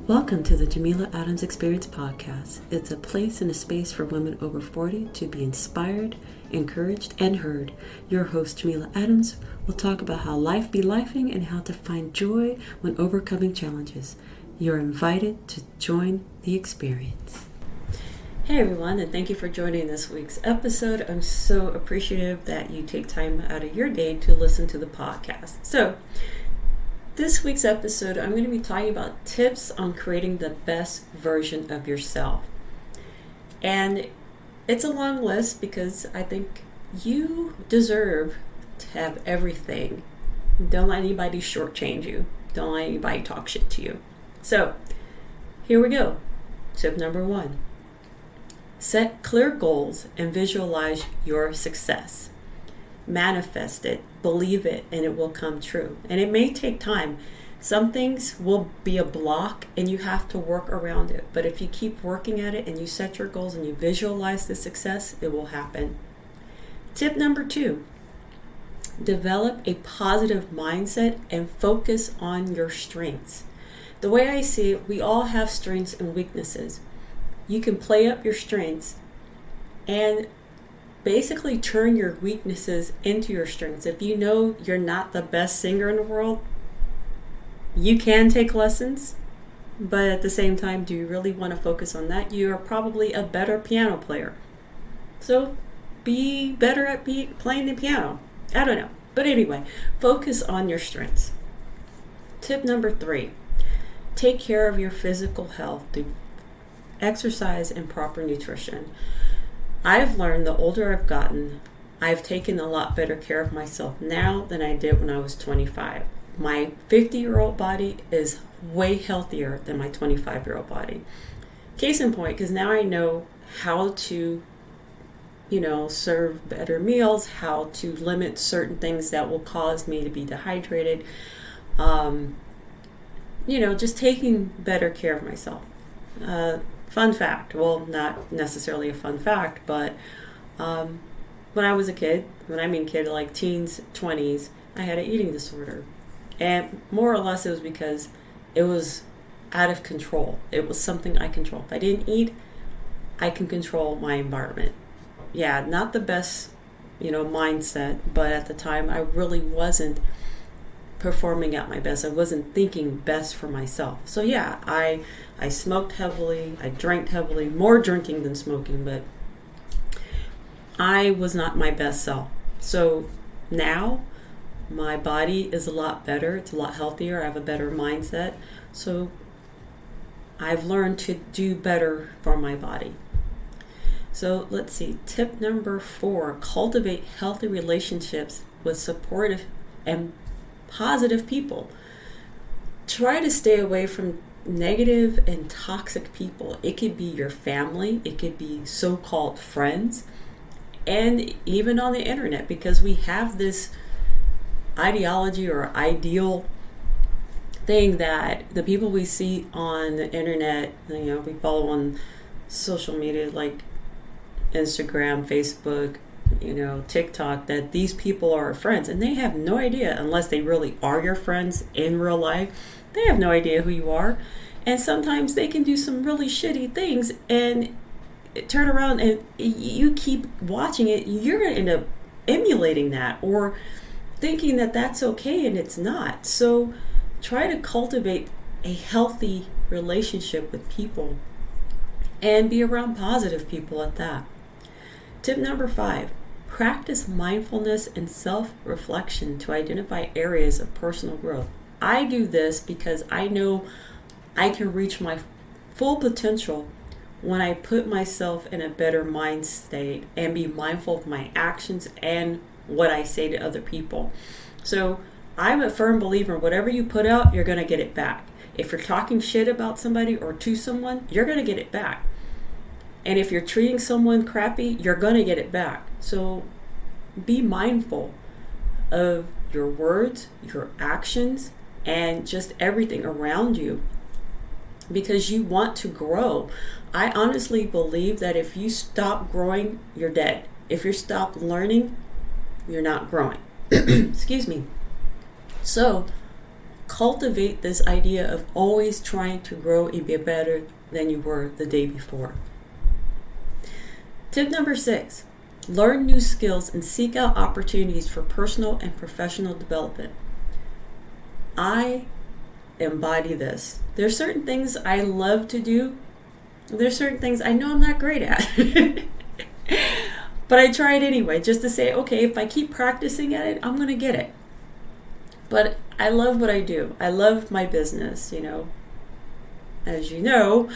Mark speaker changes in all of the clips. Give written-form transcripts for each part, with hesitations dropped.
Speaker 1: Welcome to the Jameela Adams Experience podcast. It's a place and a space for women over 40 to be inspired, encouraged, and heard. Your host, Jameela Adams, will talk about how life be lifing and how to find joy when overcoming challenges. You're invited to join the experience. Hey everyone, and thank you for joining this week's episode. I'm so appreciative that you take time out of your day to listen to the podcast. So, this week's episode, I'm going to be talking about tips on creating the best version of yourself. And it's a long list because I think you deserve to have everything. Don't let anybody shortchange you. Don't let anybody talk shit to you. So, here we go. Tip number 1. Set clear goals and visualize your success. Manifest it, believe it, and it will come true. And it may take time. Some things will be a block and you have to work around it. But if you keep working at it and you set your goals and you visualize the success, it will happen. Tip number 2, develop a positive mindset and focus on your strengths. The way I see it, we all have strengths and weaknesses. You can play up your strengths and basically turn your weaknesses into your strengths. If you know you're not the best singer in the world, you can take lessons, but at the same time, do you really want to focus on that? You are probably a better piano player. So be better at playing the piano. I don't know. But anyway, focus on your strengths. Tip number 3, take care of your physical health through exercise and proper nutrition. I've learned the older I've gotten, I've taken a lot better care of myself now than I did when I was 25. My 50-year-old body is way healthier than my 25-year-old body. Case in point, because now I know how to, serve better meals, how to limit certain things that will cause me to be dehydrated. Just taking better care of myself. Fun fact, well, not necessarily a fun fact, but when I was a kid, like teens, 20s, I had an eating disorder. And more or less it was because it was out of control. It was something I controlled. If I didn't eat, I can control my environment. Yeah, not the best, mindset, but at the time I really wasn't performing at my best. I wasn't thinking best for myself. So yeah, I smoked heavily, I drank heavily, more drinking than smoking, but I was not my best self. So now my body is a lot better, it's a lot healthier, I have a better mindset. So I've learned to do better for my body. So let's see, tip number 4, cultivate healthy relationships with supportive and positive people. Try to stay away from negative and toxic people. It could be your family, it could be so-called friends, and even on the internet, because we have this ideology or ideal thing that the people we see on the internet, we follow on social media like Instagram, Facebook, TikTok, that these people are friends, and they have no idea, unless they really are your friends in real life, they have no idea who you are. And sometimes they can do some really shitty things and turn around, and you keep watching it, you're going to end up emulating that or thinking that that's okay, and it's not. So try to cultivate a healthy relationship with people and be around positive people at that. Tip number 5, practice mindfulness and self-reflection to identify areas of personal growth. I do this because I know I can reach my full potential when I put myself in a better mind state and be mindful of my actions and what I say to other people. So I'm a firm believer, whatever you put out, you're going to get it back. If you're talking shit about somebody or to someone, you're going to get it back. And if you're treating someone crappy, you're going to get it back. So be mindful of your words, your actions, and just everything around you, because you want to grow. I honestly believe that if you stop growing, you're dead. If you stop learning, you're not growing. Excuse me. So cultivate this idea of always trying to grow and be better than you were the day before. Tip number 6, learn new skills and seek out opportunities for personal and professional development. I embody this. There's certain things I love to do. There's certain things I know I'm not great at. But I try it anyway, just to say, okay, if I keep practicing at it, I'm going to get it. But I love what I do. I love my business, As you know,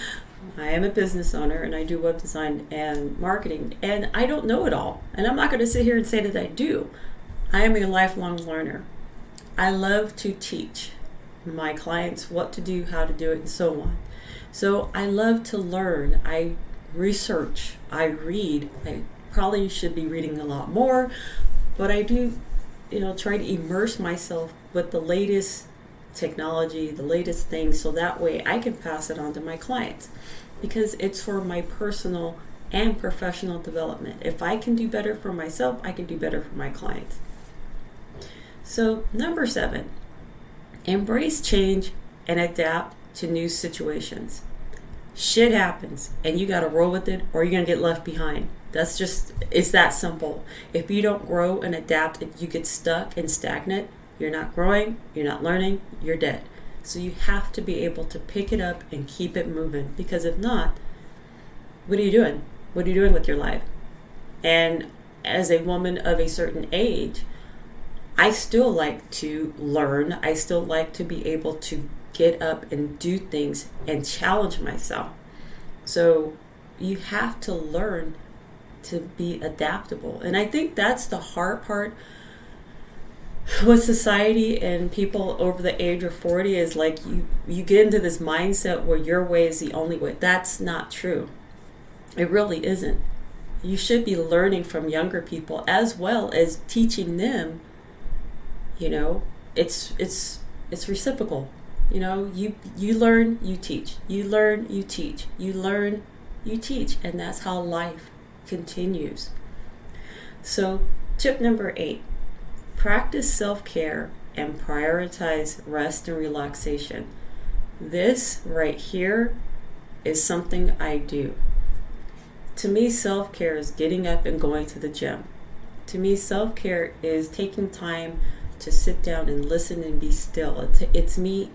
Speaker 1: I am a business owner and I do web design and marketing, and I don't know it all. And I'm not going to sit here and say that I do. I am a lifelong learner. I love to teach my clients what to do, how to do it, and so on. So I love to learn. I research. I read. I probably should be reading a lot more, but I do, try to immerse myself with the latest technology, the latest things, so that way I can pass it on to my clients, because it's for my personal and professional development. If I can do better for myself, I can do better for my clients. So number 7, embrace change and adapt to new situations. Shit happens and you got to roll with it, or you're going to get left behind. It's that simple. If you don't grow and adapt, if you get stuck and stagnant, you're not growing, you're not learning, you're dead. So you have to be able to pick it up and keep it moving, because if not, what are you doing? What are you doing with your life? And as a woman of a certain age, I still like to learn. I still like to be able to get up and do things and challenge myself. So you have to learn to be adaptable. And I think that's the hard part with society and people over the age of 40, is like you get into this mindset where your way is the only way. That's not true. It really isn't. You should be learning from younger people as well as teaching them. It's reciprocal. You learn, you teach. You learn, you teach. You learn, you teach. And that's how life continues. So tip number 8, practice self-care and prioritize rest and relaxation. This right here is something I do. To me, self-care is getting up and going to the gym. To me, self-care is taking time to sit down and listen and be still. It's me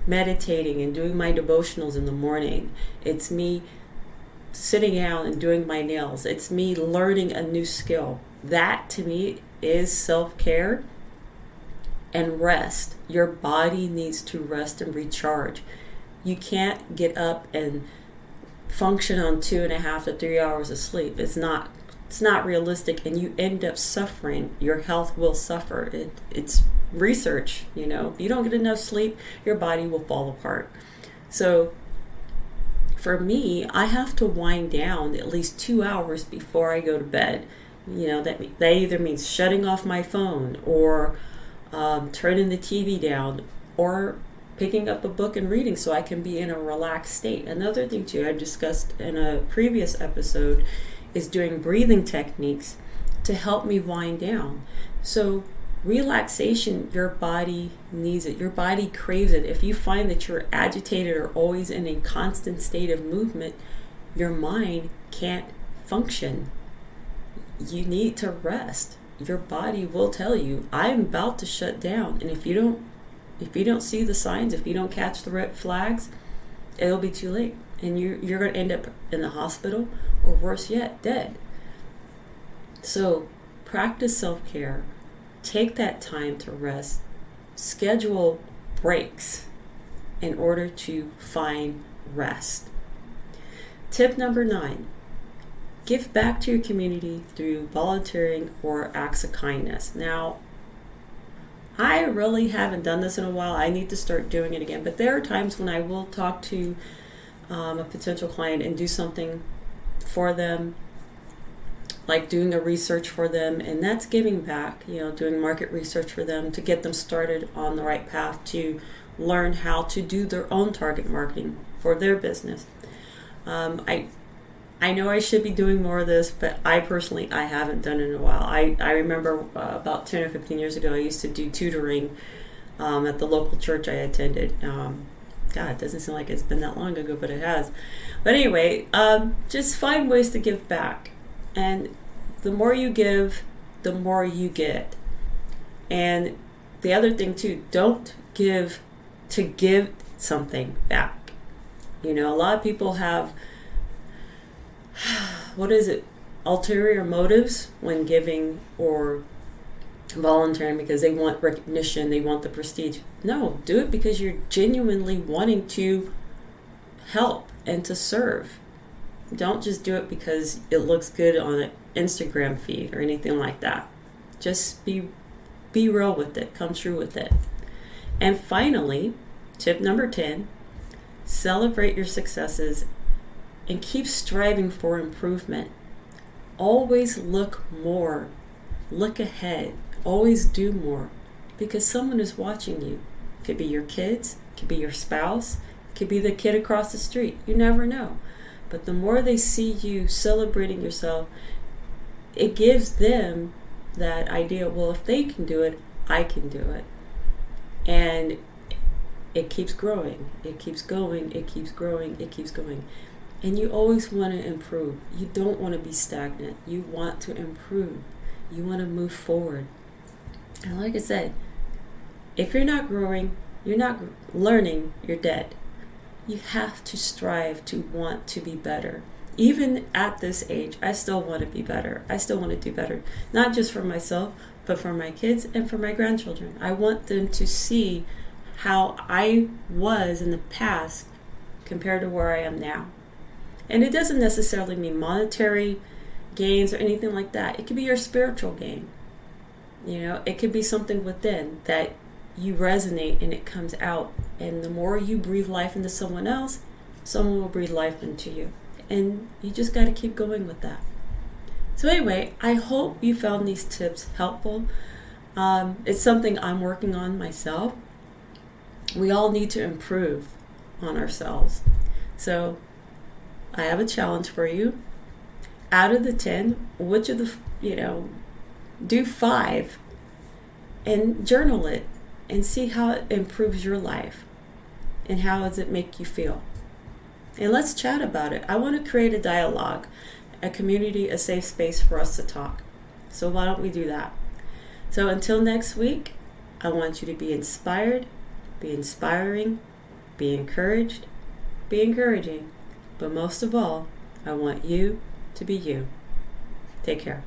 Speaker 1: meditating and doing my devotionals in the morning. It's me sitting down and doing my nails. It's me learning a new skill. That to me is self-care and rest. Your body needs to rest and recharge. You can't get up and function on 2.5 to 3 hours of sleep. It's not realistic, and you end up suffering. Your health will suffer. It's research. If you don't get enough sleep, your body will fall apart. So for me, I have to wind down at least 2 hours before I go to bed. That either means shutting off my phone, or turning the TV down, or picking up a book and reading so I can be in a relaxed state. Another thing too, I discussed in a previous episode, is doing breathing techniques to help me wind down. So relaxation, your body needs it. Your body craves it. If you find that you're agitated or always in a constant state of movement, your mind can't function. You need to rest. Your body will tell you, I'm about to shut down. And if you don't see the signs, if you don't catch the red flags, it'll be too late. And you're going to end up in the hospital, or worse yet, dead. So practice self-care. Take that time to rest. Schedule breaks in order to find rest. Tip number 9. Give back to your community through volunteering or acts of kindness. Now, I really haven't done this in a while. I need to start doing it again. But there are times when I will talk to a potential client and do something for them, like doing a research for them, and that's giving back, doing market research for them to get them started on the right path to learn how to do their own target marketing for their business. I know I should be doing more of this, but I haven't done it in a while. I remember about 10 or 15 years ago, I used to do tutoring at the local church I attended. God, it doesn't seem like it's been that long ago, but it has. But anyway, just find ways to give back. And the more you give, the more you get. And the other thing too, don't give to give something back. You know, a lot of people have, ulterior motives when giving or volunteering because they want recognition, they want the prestige. No, do it because you're genuinely wanting to help and to serve. Don't just do it because it looks good on an Instagram feed or anything like that. Just be real with it, come true with it. And finally, tip number 10, celebrate your successes and keep striving for improvement. Always look more, look ahead, always do more, because someone is watching you. It could be your kids, it could be your spouse, it could be the kid across the street. You never know. But the more they see you celebrating yourself, it gives them that idea, well, if they can do it, I can do it. And it keeps growing, it keeps going, it keeps growing, it keeps going. And you always want to improve. You don't want to be stagnant. You want to improve. You want to move forward. And like I said, if you're not growing, you're not learning, you're dead. You have to strive to want to be better. Even at this age, I still want to be better. I still want to do better. Not just for myself, but for my kids and for my grandchildren. I want them to see how I was in the past compared to where I am now. And it doesn't necessarily mean monetary gains or anything like that. It could be your spiritual gain. You know, it could be something within that you resonate and it comes out. And the more you breathe life into someone else, someone will breathe life into you. And you just got to keep going with that. So anyway, I hope you found these tips helpful. It's something I'm working on myself. We all need to improve on ourselves. So I have a challenge for you. Out of the 10, which of the, do 5 and journal it and see how it improves your life and how does it make you feel. And let's chat about it. I want to create a dialogue, a community, a safe space for us to talk. So why don't we do that? So until next week, I want you to be inspired, be inspiring, be encouraged, be encouraging. But most of all, I want you to be you. Take care.